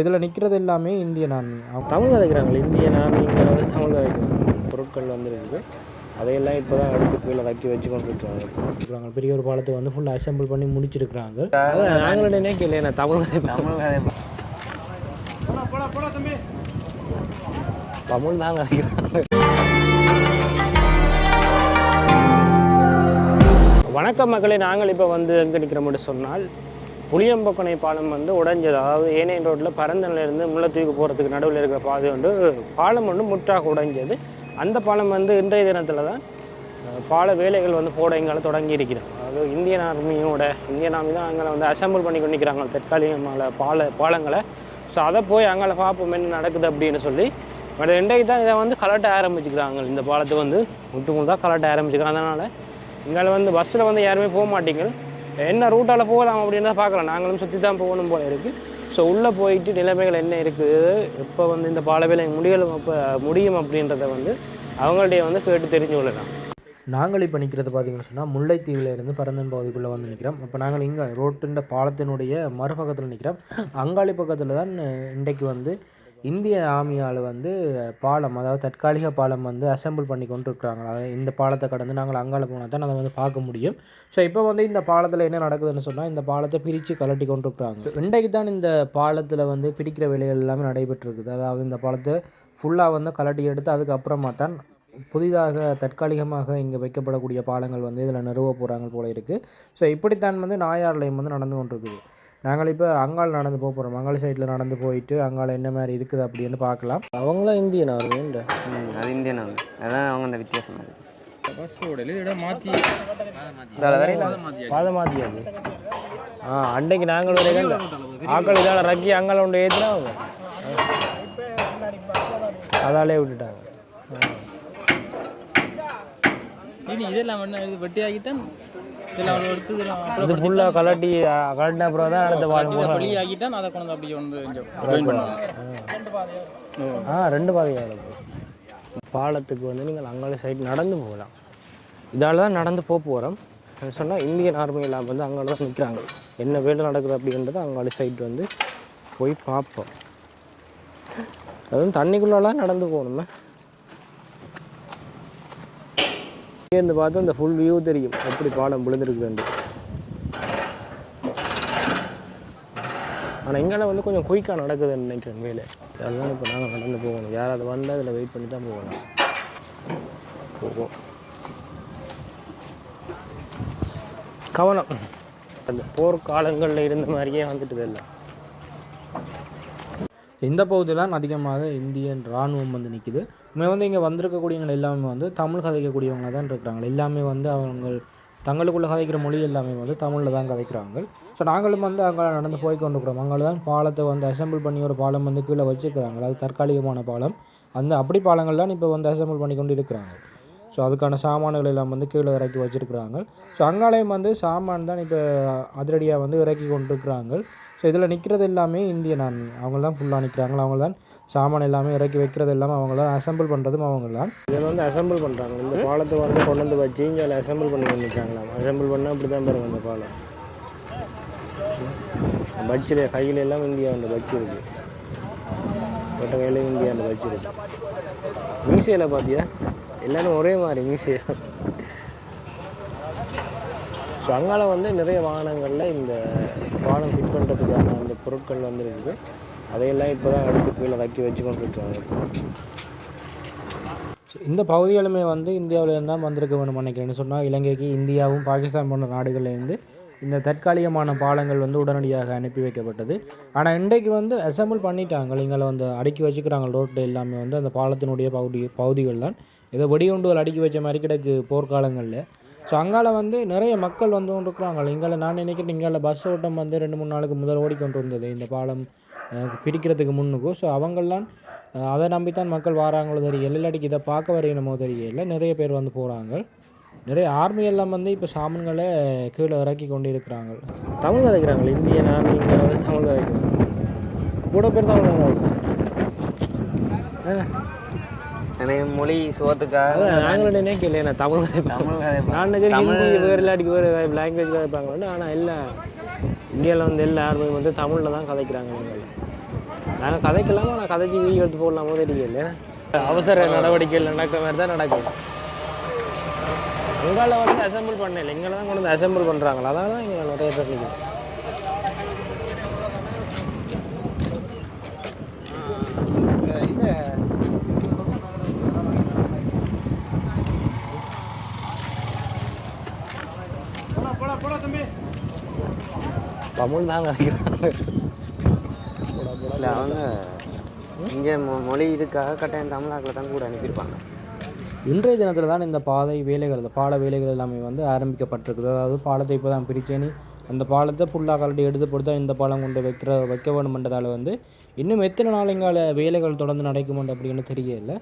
இதில் நிற்கிறது எல்லாமே இந்தியன் ஆர்மி. தமிழ் கதைக்கிறாங்க. இந்தியன் ஆர்மிங்கிற வந்து தமிழ் கதைக்கிறாங்க. பொருட்கள் வந்துருக்கு. அதையெல்லாம் இப்போ தான் எடுத்து கீழே ரக்கி வச்சு கொண்டு இருக்காங்க. பெரிய ஒரு பாலத்தை வந்து ஃபுல்லாக அசம்பிள் பண்ணி முடிச்சிருக்கிறாங்க. நாங்களுடனே கேள்வி நான் தமிழ் கதை தமிழ் தான் கதைக்கிறாங்க. வணக்கம் மக்களே, நாங்கள் இப்போ வந்து எங்கே நிற்கிறோம்னு சொன்னால் புளியம்பொக்கனை பாலம் வந்து உடைஞ்சது. அதாவது ஏனையன் ரோட்டில் பரந்தனிலேருந்து முல்லைத்தீவுக்கு போகிறதுக்கு நடுவில் இருக்கிற பாதை வந்து பாலம் ஒன்று முற்றாக உடைஞ்சது. அந்த பாலம் வந்து இன்றைய தினத்தில் தான் பால வேலைகள் வந்து போட எங்களை தொடங்கி இருக்கிறாங்க. அதாவது இந்தியன் ஆர்மி தான் அங்கே வந்து அசம்பிள் பண்ணி கொண்டிருக்கிறாங்க தற்காலிகமான பாலங்களை. ஸோ அதை போய் அங்கே பார்ப்போம் என்ன நடக்குது அப்படின்னு சொல்லி பட் இன்றைக்கு தான் இதை வந்து கலட்ட ஆரம்பிச்சுக்கிறாங்க. இந்த பாலத்தை வந்து முட்டுமுள் தான் கலட்ட ஆரம்பிச்சுக்கிறாங்க. அதனால் இங்கே வந்து பஸ்ஸில் வந்து யாருமே போக மாட்டீங்க. என்ன ரூட்டால் போகலாம் அப்படின்னு தான் பார்க்கலாம். நாங்களும் சுற்றி தான் போகணும் போல இருக்குது. ஸோ உள்ளே போயிட்டு நிலைமைகள் என்ன இருக்குது, எப்போ வந்து இந்த பால வேலை முடியும் அப்படின்றத வந்து அவங்கள்டைய வந்து கேட்டு தெரிஞ்சு கொள்ளலாம். நாங்கள் இப்போ நிற்கிறது பார்த்திங்கன்னு சொன்னால் முல்லைத்தீவிலேருந்து பரந்தன் பகுதிக்குள்ளே வந்து நிற்கிறோம். இப்போ நாங்கள் இங்கே ரோட்டுன்ற பாலத்தினுடைய மறுபக்கத்தில் நிற்கிறோம். அங்காளி பக்கத்தில் தான் இன்றைக்கு வந்து இந்திய ஆர்மியால் வந்து பாலம், அதாவது தற்காலிக பாலம் வந்து அசம்பிள் பண்ணி கொண்டு இருக்கிறாங்க. அதாவது இந்த பாலத்தை கடந்து நாங்கள் அங்காள போனால் தான் அதை வந்து பார்க்க முடியும். ஸோ இப்போ வந்து இந்த பாலத்தில் என்ன நடக்குதுன்னு சொன்னால் இந்த பாலத்தை பிரித்து கலட்டி கொண்டு இருக்கிறாங்க. இன்றைக்கு தான் இந்த பாலத்தில் வந்து பிரிக்கிற வேலைகள் எல்லாமே நடைபெற்றிருக்குது. அதாவது இந்த பாலத்தை ஃபுல்லாக வந்து கலட்டி எடுத்து அதுக்கப்புறமா தான் புதிதாக தற்காலிகமாக இங்கே வைக்கப்படக்கூடிய பாலங்கள் வந்து இதில் நிறுவ போகிறாங்க போல இருக்குது. ஸோ இப்படித்தான் வந்து நாயார்லையும் வந்து நடந்து கொண்டிருக்குது. நாங்கள் இப்போ அங்காள் நடந்து போகிறோம். அங்காளி சைடில் நடந்து போயிட்டு அங்காள என்ன மாதிரி இருக்குது அப்படின்னு பார்க்கலாம். அவங்களாம் இந்தியன் ஆர்மி, அது இந்தியன் ஆர்மி, அதான் அவங்க அந்த வித்தியாசம் பாதை மாற்றியாது. அன்றைக்கு நாங்கள் ஒரு ஆக்கள் இதால் ரக்கி அங்காள ஒன்று ஏற்றினா அவங்க அதாலே விட்டுட்டாங்க. இதெல்லாம் வெட்டி ஆகித்தான் இது ஃபுல்லாக கலட்டின அப்புறம் தான் அடுத்த பாலம் வெளியே ஆகிட்டான். அதை கொண்டு அப்படி வந்து ரெண்டு பாதைகள் பாலத்துக்கு வந்து நீங்கள் அங்காள சைட் நடந்து போகலாம். இதால் தான் நடந்து போகிறோம் சொன்னால் இந்தியன் ஆர்மியெல்லாம் வந்து அங்காள தான் நிற்கிறாங்க. என்ன வேலை நடக்குது அப்படின்றது அங்காள சைட் வந்து போய் பார்ப்போம். அதுவும் தண்ணிக்குள்ளெல்லாம் நடந்து போகணுமே. இங்கேருந்து பார்த்து அந்த ஃபுல் வியூ தெரியும் எப்படி பாலம் விழுந்துருக்குது. ஆனால் இங்கே வந்து கொஞ்சம் குயிக்காக நடக்குதுன்னு நினைக்கிறேன் வேலை. அதெல்லாம் இப்போ நாங்கள் நடந்து போகணும். யாராவது வந்தால் அதில் வெயிட் பண்ணி தான் போகணும். போவோம். கவனம், அந்த போர்க்காலங்களில் இருந்த மாதிரியே வந்துட்டு இல்லை. இந்த பகுதியெல்லாம் அதிகமாக இந்தியன் இராணுவம் வந்து நிற்கிது. வந்து இங்கே வந்திருக்கக்கூடியவங்க எல்லாமே வந்து தமிழ் கதைக்கக்கூடியவங்க தான் இருக்கிறாங்க. எல்லாமே வந்து அவங்க தங்களுக்குள்ளே கதைக்கிற மொழி எல்லாமே வந்து தமிழில் தான் கதைக்கிறாங்க. ஸோ நாங்களும் வந்து அங்கே நடந்து போய் கொண்டுக்கிறோம். அங்கே தான் பாலத்தை வந்து அசம்பிள் பண்ணி ஒரு பாலம் வந்து கீழே வச்சுருக்கிறாங்க. அது தற்காலிகமான பாலம். அப்படி பாலங்கள் தான் இப்போ வந்து அசம்பிள் பண்ணி கொண்டு இருக்கிறாங்க. ஸோ அதுக்கான சாமான்கள் எல்லாம் வந்து கீழே இறக்கி வச்சுருக்குறாங்க. ஸோ அங்காலையும் வந்து சாமான் தான் இப்போ அதிரடியாக வந்து இறக்கி கொண்டிருக்கிறாங்க. ஸோ இதில் நிற்கிறது எல்லாமே இந்தியன் ஆர்மி. அவங்க தான் ஃபுல்லாக நிற்கிறாங்க. அவங்க தான் சாமான் எல்லாமே இறக்கி வைக்கிறது எல்லாமே அவங்க தான், அசம்பிள் பண்ணுறதும் அவங்க தான். இதில் வந்து அசம்பிள் பண்ணுறாங்க. இந்த பாலத்தை வந்து கொண்டு வந்து வச்சு இங்கே அதில் அசம்பிள் பண்ணி வந்துருக்காங்களா. அசம்பிள் பண்ணால் அப்படி தான் பாருங்க. அந்த பாலம் பட்சில் கையில் எல்லாம் இந்தியா அந்த பட்சி இருக்குது. கொட்ட கையில் இந்தியா அந்த பட்சி இருக்குது. மியூசியில் பார்த்தியா எல்லோரும் ஒரே மாதிரி மியூசியம். ஸோ அங்கால வந்து நிறைய வாகனங்களில் இந்த பாலம் ஃபிட் பண்ணுறதுக்கான அந்த பொருட்கள் வந்து இருக்குது. அதையெல்லாம் இப்போ தான் எடுத்து கீழே ரக்கி வச்சு கொண்டு இருக்காங்க. ஸோ இந்த பகுதிகளுமே வந்து இந்தியாவிலேருந்து தான் வந்திருக்க வேணும் நினைக்கிறேன்னு சொன்னால் இலங்கைக்கு இந்தியாவும் பாகிஸ்தான் போன்ற நாடுகள்லேருந்து இந்த தற்காலிகமான பாலங்கள் வந்து உடனடியாக அனுப்பி வைக்கப்பட்டது. ஆனால் இன்றைக்கு வந்து அசம்பிள் பண்ணிட்டாங்க. இங்கே வந்து அடுக்கி வச்சுக்கிறாங்க. ரோட்டில் எல்லாமே வந்து அந்த பாலத்தினுடைய பகுதிகள் தான் ஏதோ வெடிகுண்டுகள் அடுக்கி வச்ச மாதிரி கிடக்கு போர்க்காலங்களில். ஸோ அங்கால வந்து நிறைய மக்கள் வந்து கொண்டு இருக்கிறாங்க. இங்கால நான் நினைக்கிறேன் இங்கால பஸ் ஓட்டம் வந்து 2-3 நாளுக்கு முதல் ஓடிக்கொண்டு இருந்தது இந்த பாலம் பிரிக்கிறதுக்கு முன்னுக்கும். ஸோ அவங்கெல்லாம் அதை நம்பித்தான் மக்கள் வராங்களோ தெரியல, இல்லாட்டிக்கு இதை பார்க்க வரையணுமோ தெரியல. நிறைய பேர் வந்து போகிறாங்க. நிறைய ஆர்மி எல்லாம் வந்து இப்போ சாமான்களை கீழே இறக்கி கொண்டு இருக்கிறாங்க. தமிழ் கதைக்கிறாங்க. இந்தியன் ஆர்மிங்கிற வந்து தமிழ் கதைக்கிறாங்க. கூட பேர் தமிழ் கதைக்கிறாங்க. மொழி சுகத்துக்காக நாங்களுடனே கேள்வி நான் தமிழ் நான் வேறு இல்லாட்டிக்கு வேறு லாங்குவேஜ் கதைப்பாங்க. ஆனால் இல்லை, இந்தியாவில் வந்து எல்லா ஆர்மியும் வந்து தமிழில் தான் கதைக்கிறாங்க. நாங்கள் கதைக்கலாமா, நான் கதைச்சி வீடியோ எடுத்து போடலாமோ தெரியல. அவசர நடவடிக்கைகள் நடக்கிற மாதிரி தான் நடக்குது. எங்களை வந்து அசம்பிள் பண்ணல, எங்களை தான் கொண்டு வந்து அசம்பிள் பண்ணுறாங்களா, அதான் தான் இங்கே நிறைய பேர் நிற்குது. தமிழ் தான் நினைக்கிறாங்க. இல்லை அவங்க இங்கே மொழி இதுக்காக கட்டாயம் தமிழாக்கில் தான் கூட அனுப்பியிருப்பாங்க. இன்றைய தினத்தில் தான் இந்த பாதை வேலைகள், இந்த பால வேலைகள் எல்லாமே வந்து ஆரம்பிக்கப்பட்டிருக்குது. அதாவது பாலத்தை இப்போ தான் பிரிச்சேனி அந்த பாலத்தை ஃபுல்லாக கலட்டி எடுத்து போட்டு இந்த பாலம் கொண்டு வைக்க வேணுமென்றதால் வந்து இன்னும் எத்தனை நாளைங்கால வேலைகள் தொடர்ந்து நடக்குமெண்டு அப்படின்னு தெரியல.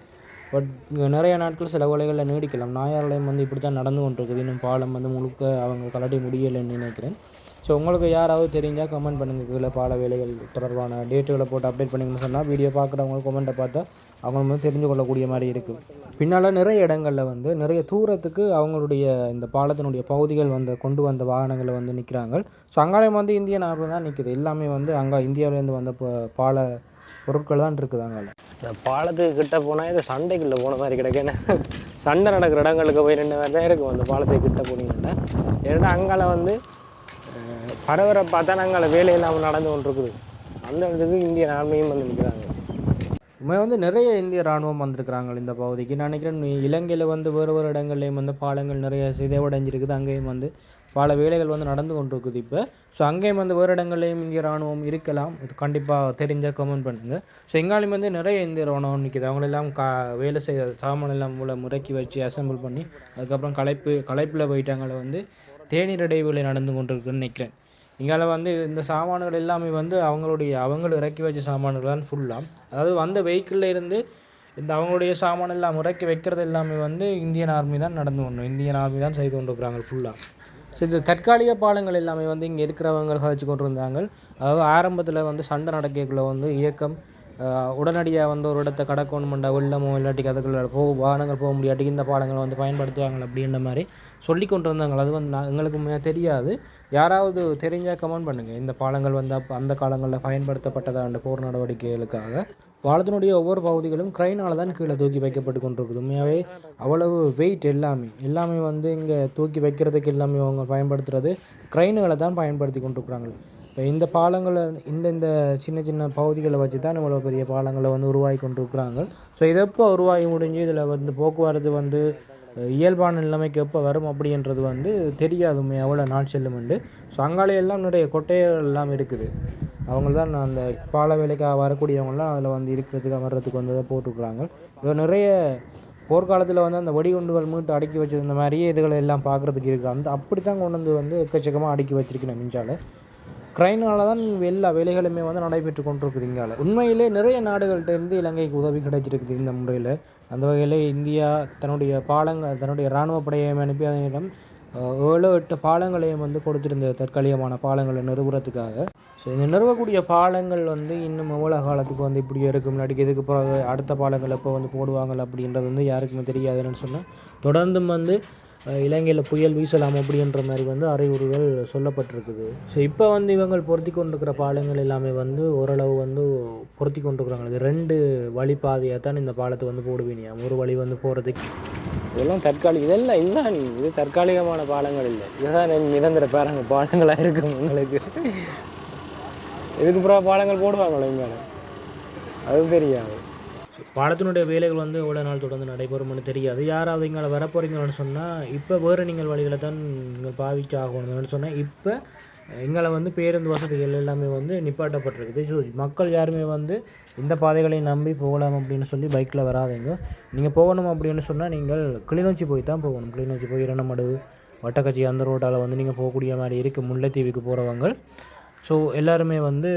பட் நிறைய நாட்கள் சில வேலைகளில் நீடிக்கலாம். நாயார்லையும் வந்து இப்படி தான் நடந்து கொண்டிருக்குது. இன்னும் பாலம் வந்து முழுக்க அவங்க கலட்டி முடியலைன்னு நினைக்கிறேன். ஸோ உங்களுக்கு யாராவது தெரிஞ்சால் கமெண்ட் பண்ணுங்கள். கீழே பால வேலைகள் தொடர்பான டேட்டுகளை போட்டு அப்டேட் பண்ணிங்கன்னு சொன்னால் வீடியோ பார்க்குறவங்க கமெண்ட்டை பார்த்தா அவங்க வந்து தெரிஞ்சு கொள்ளக்கூடிய மாதிரி இருக்குது. பின்னால் நிறைய இடங்களில் வந்து நிறைய தூரத்துக்கு அவங்களுடைய இந்த பாலத்தினுடைய பகுதிகள் வந்து கொண்டு வந்த வாகனங்களை வந்து நிற்கிறாங்க. ஸோ அங்காலயம் வந்து இந்தியன் ஆர்மி தான் நிற்குது. எல்லாமே வந்து அங்கே இந்தியாவிலேருந்து வந்த பால பொருட்கள் தான் இருக்குது. அங்கால இந்த பாலத்துக்கு கிட்ட போனால் இது சண்டைக்குள்ளே போன மாதிரி கிடைக்கேன்னு சண்டை நடக்கிற இடங்களுக்கு போய் 2 பேர் தான் இருக்கும் அந்த பாலத்துக்கு கிட்ட போனீங்கன்னா. ஏன்னா அங்கால வந்து பரவரை பார்த்தா நாங்கள் வேலையில்லாமல் நடந்து கொண்டிருக்குது. அந்த இடத்துக்கு இந்திய ஆர்மியும் வந்து நிற்கிறாங்க. உண்மை வந்து நிறைய இந்திய இராணுவம் வந்திருக்கிறாங்க இந்த பகுதிக்கு. நான் நினைக்கிறேன் இலங்கையில் வந்து வேறு இடங்கள்லேயும் வந்து பாலங்கள் நிறைய சிதைவடைஞ்சிருக்குது. அங்கேயும் வந்து பல வேலைகள் வந்து நடந்து கொண்டிருக்குது இப்போ. ஸோ அங்கேயும் வந்து வேறு இடங்கள்லேயும் இந்திய இராணுவம் இருக்கலாம். இது கண்டிப்பாக தெரிஞ்சால் கமெண்ட் பண்ணுங்கள். ஸோ எங்காலையும் வந்து நிறைய இந்திய இராணுவம் நிற்கிது. அவங்களெல்லாம் வேலை செய்ய சாமான் எல்லாம் முறைக்கி வச்சு அசம்பிள் பண்ணி அதுக்கப்புறம் களைப்பில் போயிட்டாங்கள வந்து தேநீர் இடைவேளை நடந்து கொண்டிருக்குன்னு நினைக்கிறேன். இங்கால வந்து இந்த சாமான்கள் எல்லாமே வந்து அவங்களும் இறக்கி வச்ச சாமான்கள் தான் ஃபுல்லாக. அதாவது வந்த வெஹிக்கிளில் இருந்து இந்த அவங்களுடைய சாமான் எல்லாம் இறக்கி வைக்கிறது எல்லாமே வந்து இந்தியன் ஆர்மி தான் நடந்து கொண்டோம். இந்தியன் ஆர்மி தான் செய்து கொண்டிருக்கிறாங்க ஃபுல்லாக. ஸோ இந்த தற்காலிக பாலங்கள் எல்லாமே வந்து இங்கே இருக்கிறவங்க கழிச்சு கொண்டு இருந்தாங்க. அதாவது ஆரம்பத்தில் வந்து சண்டை நடக்கக்குள்ள வந்து இயக்கம் உடனடியாக வந்து ஒரு இடத்த கடக்கணுமெண்டா வெள்ளமோ இல்லாட்டி அதுக்குள்ள வாகனங்கள் போக முடியாட்டி இந்த பாலங்களை வந்து பயன்படுத்துவாங்க அப்படின்ற மாதிரி சொல்லி கொண்டு வந்தாங்க. அது வந்து எங்களுக்கு தெரியாது. யாராவது தெரிஞ்சால் கமெண்ட் பண்ணுங்கள். இந்த பாலங்கள் வந்து அந்த காலங்களில் பயன்படுத்தப்பட்டதா அந்த போர் நடவடிக்கைகளுக்காக. பாலத்தினுடைய ஒவ்வொரு பகுதிகளும் க்ரைனால் தான் கீழே தூக்கி வைக்கப்பட்டு கொண்டிருக்குது. உண்மையாகவே அவ்வளவு வெயிட் எல்லாமே வந்து இங்கே தூக்கி வைக்கிறதுக்கு எல்லாமே அவங்க பயன்படுத்துகிறது க்ரைனுகளை தான் பயன்படுத்தி கொண்டிருக்கிறாங்க. இப்போ இந்த பாலங்களை இந்த சின்ன சின்ன பகுதிகளை வச்சு தான் இவ்வளோ பெரிய பாலங்களை வந்து உருவாகி கொண்டிருக்கிறாங்க. ஸோ இதை எப்போ உருவாகி முடிஞ்சு இதில் வந்து போக்குவரத்து வந்து இயல்பான நிலைமைக்கு எப்போ வரும் அப்படின்றது வந்து தெரியாது. எவ்வளோ நாள் செல்லுமெண்டு. ஸோ அங்காலையெல்லாம் நிறைய கொட்டைகள் எல்லாம் இருக்குது. அவங்க தான் அந்த பால வேலைக்காக வரக்கூடியவங்களாம் அதில் வந்து இருக்கிறதுக்கு வர்றதுக்கு வந்து போட்டிருக்குறாங்க. இது நிறைய போர்க்காலத்தில் வந்து அந்த வெடிகுண்டுகள் மீட்டு அடுக்கி வச்சுருந்த மாதிரியே இதுகளை எல்லாம் பார்க்குறதுக்கு இருக்குது. அப்படி தான் கொண்டு வந்து எக்கச்சக்கமாக அடுக்கி வச்சிருக்கேன் மிஞ்சால். க்ரைனால் தான் எல்லா வேலைகளுமே வந்து நடைபெற்று கொண்டிருக்குது இங்கால. உண்மையிலே நிறைய நாடுகள்கிட்ட இருந்து இலங்கைக்கு உதவி கிடைச்சிருக்குது இந்த முறையில். அந்த வகையில் இந்தியா தன்னுடைய இராணுவ படையை அனுப்பி அதனிடம் 7-8 பாலங்களையும் வந்து கொடுத்துருந்த தற்காலிகமான பாலங்களை நிறுவுறதுக்காக. ஸோ இந்த நிறுவக்கூடிய பாலங்கள் வந்து இன்னும் எவ்வளோ காலத்துக்கு வந்து இப்படி இருக்கும், இல்லாட்டி இதுக்கு பிறகு அடுத்த பாலங்கள் எப்போ வந்து போடுவாங்க அப்படின்றது வந்து யாருக்குமே தெரியாதுன்னு சொன்னால் தொடர்ந்தும் வந்து இலங்கையில் புயல் வீசலாம் அப்படின்ற மாதிரி வந்து அறிகுறிகள் சொல்லப்பட்டிருக்குது. ஸோ இப்போ வந்து இவங்க பொருத்தி கொண்டிருக்கிற பாலங்கள் எல்லாமே வந்து ஓரளவு வந்து பொருத்தி கொண்டிருக்கிறாங்க. இது 2 வழி பாதையாக தான் இந்த பாலத்தை வந்து போடுவீங்க. ஒரு வழி வந்து போகிறதுக்கு இதெல்லாம் இது தற்காலிகமான பாலங்கள் இல்லை. இதுதான் நிரந்தர பாலங்களாக இருக்கும் உங்களுக்கு. இதுக்கு பிறகு பாலங்கள் போடுவாங்களோ இங்கே அது தெரியாது. பாலத்தினுடைய வேலைகள் வந்து எவ்வளோ நாள் தொடர்ந்து நடைபெறும்னு தெரியாது. யாராவது இங்கே வரப்போகிறீங்கன்னு சொன்னால் இப்போ வேறு நீங்கள் வழிகளை தான் நீங்கள் பாவிக்க ஆகணும்னு சொன்னால் இப்போ எங்களை வந்து பேருந்து வசதிகள் எல்லாமே வந்து நிப்பாட்டப்பட்டிருக்குது. ஸோ மக்கள் யாருமே வந்து இந்த பாதைகளை நம்பி போகலாம் அப்படின்னு சொல்லி பைக்கில் வராதீங்க. நீங்கள் போகணும் அப்படின்னு சொன்னால் நீங்கள் கிளிநொச்சி போய் தான் போகணும். கிளிநொச்சி போய் இரண்டமடு வட்டக்கச்சி அந்த ரோட்டால் வந்து நீங்கள் போகக்கூடிய மாதிரி இருக்குது முல்லைத்தீவுக்கு போகிறவங்க. ஸோ எல்லாருமே வந்து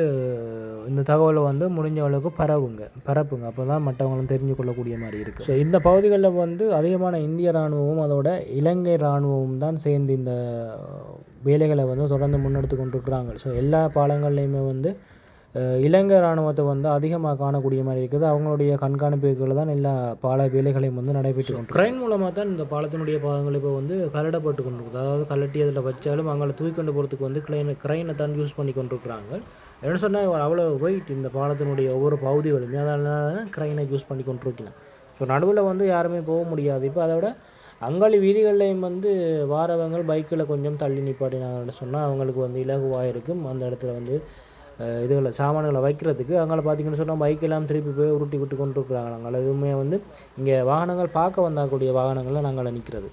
இந்த தகவலை வந்து முடிஞ்ச அளவுக்கு பரப்புங்க. அப்போ தான் மற்றவங்களும் தெரிஞ்சு கொள்ளக்கூடிய மாதிரி இருக்குது. ஸோ இந்த பகுதிகளில் வந்து அதிகமான இந்திய இராணுவமும் அதோட இலங்கை இராணுவமும் தான் சேர்ந்து இந்த வேலைகளை வந்து தொடர்ந்து முன்னெடுத்து கொண்டிருக்கிறாங்க. ஸோ எல்லா பாலங்கள்லேயுமே வந்து இலங்கை இராணுவத்தை வந்து அதிகமாக காணக்கூடிய மாதிரி இருக்குது. அவங்களுடைய கண்காணிப்புகளில் தான் எல்லா பால வேலைகளையும் வந்து நடைபெற்று கொண்டு கிரைன் மூலமாக தான் இந்த பாலத்தினுடைய பாகங்கள் இப்போ வந்து கலடப்பட்டு கொண்டிருக்குது. அதாவது கலட்டி அதில் வச்சாலும் அவங்களை தூக்கி கொண்டு போகிறதுக்கு வந்து கிரைனை தான் யூஸ் பண்ணி கொண்டிருக்கிறாங்க. என்ன சொன்னால் அவ்வளோ வெயிட் இந்த பாலத்தினுடைய ஒவ்வொரு பகுதிகளுமே, அதனால தான் கிரைனை யூஸ் பண்ணி கொண்டிருக்கலாம். ஸோ நடுவில் வந்து யாருமே போக முடியாது. இப்போ அதோட அங்காளி வீதிகள்லையும் வந்து வாரவங்கள் பைக்கில் கொஞ்சம் தள்ளி நிப்பாட்டினாங்கன்னு சொன்னால் அவங்களுக்கு வந்து இலகுவாக இருக்கும். அந்த இடத்துல வந்து இதுகளை சாமான்களை வைக்கிறதுக்கு அங்கே பார்த்திங்கன்னு சொன்னால் பைக்கெல்லாம் திருப்பி போய் உருட்டி விட்டு கொண்டு இருக்கிறாங்க. நாங்கள் எதுவுமே வந்து இங்கே வாகனங்கள் பார்க்க வந்தாக்கூடிய வாகனங்களில் நாங்கள் நிற்கிறது.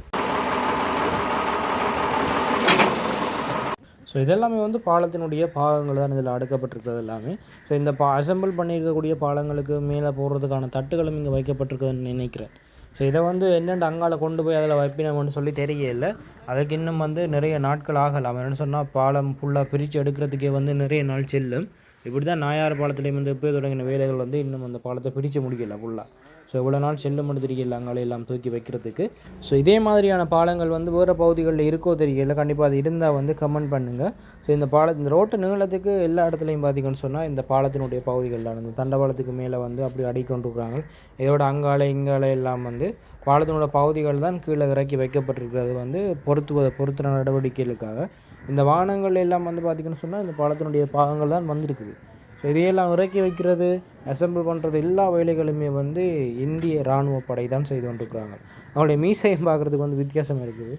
ஸோ இதெல்லாமே வந்து பாலத்தினுடைய பாகங்கள் தான் இதில் அடுக்கப்பட்டிருக்கிறது எல்லாமே. ஸோ இந்த அசம்பிள் பண்ணியிருக்கக்கூடிய பாலங்களுக்கு மேலே போடுறதுக்கான தட்டுகளும் இங்கே வைக்கப்பட்டிருக்குதுன்னு நினைக்கிறேன். ஸோ இதை வந்து என்னென்று அங்கால கொண்டு போய் அதில் வைப்பினோம்னு சொல்லி தெரியல. அதுக்கு இன்னும் வந்து நிறைய நாட்கள் ஆகலாம். என்னென்னு சொன்னால் பாலம் ஃபுல்லாக பிரித்து எடுக்கிறதுக்கே வந்து நிறைய நாள் செல்லும். இப்படி தான் நாயார் பாலத்துலேயும் வந்து இப்போ தொடங்கின வேலைகள் வந்து இன்னும் அந்த பாலத்தை பிரித்து முடிக்கல ஃபுல்லாக. ஸோ இவ்வளோ நாள் செல்லும்னு தெரியல அங்கால எல்லாம் தூக்கி வைக்கிறதுக்கு. ஸோ இதே மாதிரியான பாலங்கள் வந்து வேறு பகுதிகளில் இருக்கோ தெரியல. கண்டிப்பாக அது இருந்தால் வந்து கமெண்ட் பண்ணுங்கள். ஸோ இந்த ரோட்டு நீளத்துக்கு எல்லா இடத்துலையும் பார்த்திங்கன்னு சொன்னால் இந்த பாலத்தினுடைய பகுதிகளில் இந்த தண்டவாளத்துக்கு மேலே வந்து அப்படி அடிக்கொண்டிருக்கிறாங்க. இதோட அங்கால இங்கால எல்லாம் வந்து பாலத்தினோட பகுதிகள் தான் கீழே இறக்கி வைக்கப்பட்டிருக்கிறது வந்து பொருத்துற நடவடிக்கைகளுக்காக. இந்த வாகனங்கள் எல்லாம் வந்து பார்த்திங்கன்னு சொன்னால் இந்த பாலத்தினுடைய பாகங்கள் தான் வந்திருக்குது. ஸோ இதையெல்லாம் இறக்கி வைக்கிறது, அசம்பிள் பண்ணுறது எல்லா வேலைகளுமே வந்து இந்திய இராணுவ படை தான் செய்து கொண்டிருக்கிறாங்க. அவங்களுடைய மீசையும் பார்க்குறதுக்கு வந்து வித்தியாசம் இருக்குது.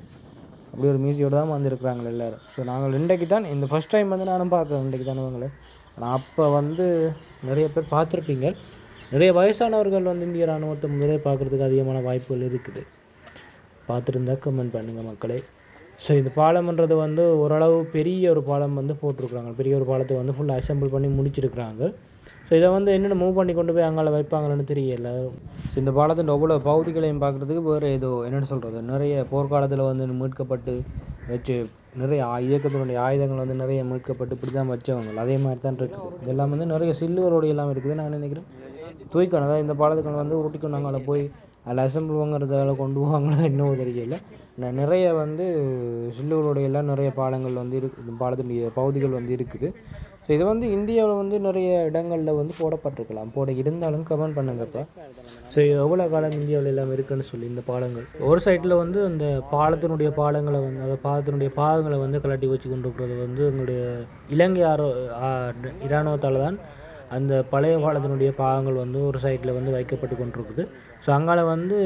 அப்படி ஒரு மீசையோடு தான் வந்திருக்கிறாங்க எல்லோரும். ஸோ நாங்கள் இன்றைக்கு தான் இந்த ஃபஸ்ட் டைம் வந்து நானும் பார்க்குறேன் இன்றைக்கு தானே அவங்கள. ஆனால் அப்போ வந்து நிறைய பேர் பார்த்துருப்பீங்க. நிறைய வயசானவர்கள் வந்து இந்திய இராணுவத்தை முதலே பார்க்குறதுக்கு அதிகமான வாய்ப்புகள் இருக்குது. பார்த்துருந்தா கமெண்ட் பண்ணுங்கள் மக்களே. ஸோ இந்த பாலம்ன்றது வந்து ஓரளவு பெரிய ஒரு பாலம் வந்து போட்டிருக்குறாங்க. பெரிய ஒரு பாலத்தை வந்து ஃபுல்லாக அசம்பிள் பண்ணி முடிச்சிருக்கிறாங்க. ஸோ இதை வந்து என்னென்ன மூவ் பண்ணி கொண்டு போய் அங்கே வைப்பாங்கன்னு தெரியல. இந்த பாலத்தின் அவ்வளோ பகுதிகளையும் பார்க்குறதுக்கு வேறு ஏதோ என்னென்னு சொல்கிறது, நிறைய போர்க்காலத்தில் வந்து மீட்கப்பட்டு வச்சு நிறைய இயக்கத்தினுடைய ஆயுதங்கள் வந்து நிறைய மீட்கப்பட்டு இப்படி தான் வச்சவங்க அதே மாதிரி தான் இருக்குது. இதெல்லாம் வந்து நிறைய சில்லுவரோடு எல்லாம் இருக்குது. நான் நினைக்கிறேன் தூய்க்கணும். அதாவது இந்த பாலத்துக்கு வந்து உருட்டிக்கணும் அங்கே போய் அதில் அசம்பிள் வாங்குறதால கொண்டு போவாங்களா இன்னும் தெரியல. நிறைய வந்து சில்லுவரோடைய எல்லாம் நிறைய பாலங்கள் வந்து இருக்குது. பாலத்தினுடைய பகுதிகள் வந்து இருக்குது. ஸோ இது வந்து இந்தியாவில் வந்து நிறைய இடங்களில் வந்து போடப்பட்டிருக்கலாம். இருந்தாலும் கமெண்ட் பண்ணுங்கப்பா. ஸோ எவ்வளோ காலம் இந்தியாவில் எல்லாம் இருக்குன்னு சொல்லி இந்த பாலங்கள் ஒரு சைட்டில் வந்து அந்த பாலத்தினுடைய பாலங்களை வந்து அந்த பாலத்தினுடைய பாகங்களை வந்து கலட்டி வச்சு கொண்டு இருக்கிறது வந்து எங்களுடைய இலங்கை இராணுவத்தால் தான் அந்த பழைய பாலத்தினுடைய பாகங்கள் வந்து ஒரு சைட்டில் வந்து வைக்கப்பட்டு கொண்டிருக்குது. ஸோ அங்கால வந்து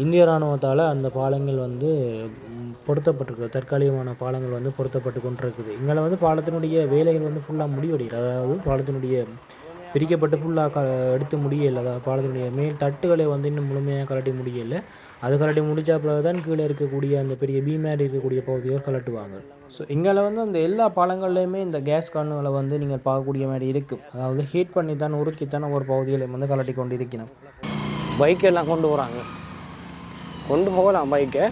இந்திய இராணுவத்தால் அந்த பாலங்கள் வந்து பொருத்தப்பட்டிருக்குது. தற்காலிகமான பாலங்கள் வந்து பொருத்தப்பட்டு கொண்டிருக்குது. இங்கே வந்து பாலத்தினுடைய வேலைகள் வந்து ஃபுல்லாக முடிவடைகிறது. அதாவது பாலத்தினுடைய பிரிக்கப்பட்டு ஃபுல்லாக எடுத்து முடியலை. அதாவது பாலத்தினுடைய மேல் தட்டுகளை வந்து இன்னும் முழுமையாக கலட்டி முடியலை. அது கலட்டி முடித்த பிறகு தான் கீழே இருக்கக்கூடிய அந்த பெரிய பீமேரி இருக்கக்கூடிய பகுதிகள் கலட்டுவாங்க. ஸோ இங்கே வந்து அந்த எல்லா பாலங்கள்லேயுமே இந்த கேஸ் கண்ணுகளை வந்து நீங்கள் பார்க்கக்கூடிய மாதிரி இருக்கும். அதாவது ஹீட் பண்ணி தான் உருக்கித்தானே ஒரு பகுதிகளையும் வந்து கலட்டி கொண்டு இருக்கணும். பைக்கெல்லாம் கொண்டு போகிறாங்க. கொண்டு போகலாம் பைக்கை,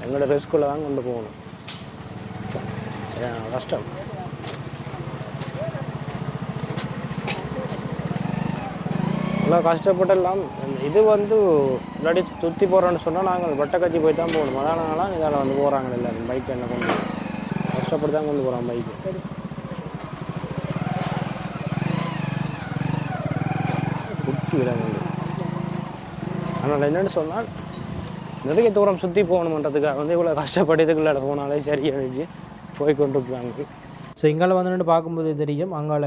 எங்களோட ரிஸ்கில் தான் கொண்டு போகணும். கஷ்டம். இவ்வளோ கஷ்டப்பட்டெல்லாம் இது வந்து முன்னாடி சுற்றி போகிறோன்னு சொன்னால் நாங்கள் வட்டக்கச்சி போய் தான் போகணும். அதனாலாம் இதால் வந்து போகிறாங்க எல்லோரும் பைக்கை என்ன கொண்டு கஷ்டப்பட்டு தான் கொண்டு போகிறான் பைக்கு. குட்டி விலங்கு. அதனால் என்னென்னு சொன்னால் நிறைய தூரம் சுற்றி போகணுன்றதுக்காக வந்து இவ்வளோ கஷ்டப்பட்டதுக்குள்ளே போனாலே சரி அழிஞ்சு போய் கொண்டிருக்கிறாங்க. ஸோ இங்கால வந்து பார்க்கும்போது தெரியும் அங்கால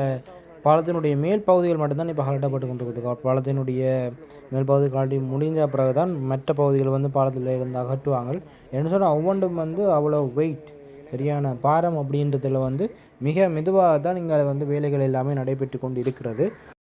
பாலத்தினுடைய மேல் பகுதிகள் மட்டும்தான் இப்போ கலட்டப்பட்டு கொண்டிருக்குது. பாலத்தினுடைய மேல் பகுதி கலட்டி முடிஞ்ச பிறகு தான் மற்ற பகுதிகள் வந்து பாலத்தில் இருந்து அகற்றுவாங்க. என்ன சொன்னால் ஒவ்வொன்றும் வந்து அவ்வளோ வெயிட் சரியான பாரம் அப்படின்றதில் வந்து மிக மெதுவாக தான் இங்கே வந்து வேலைகள் எல்லாமே நடைபெற்று கொண்டு இருக்கிறது.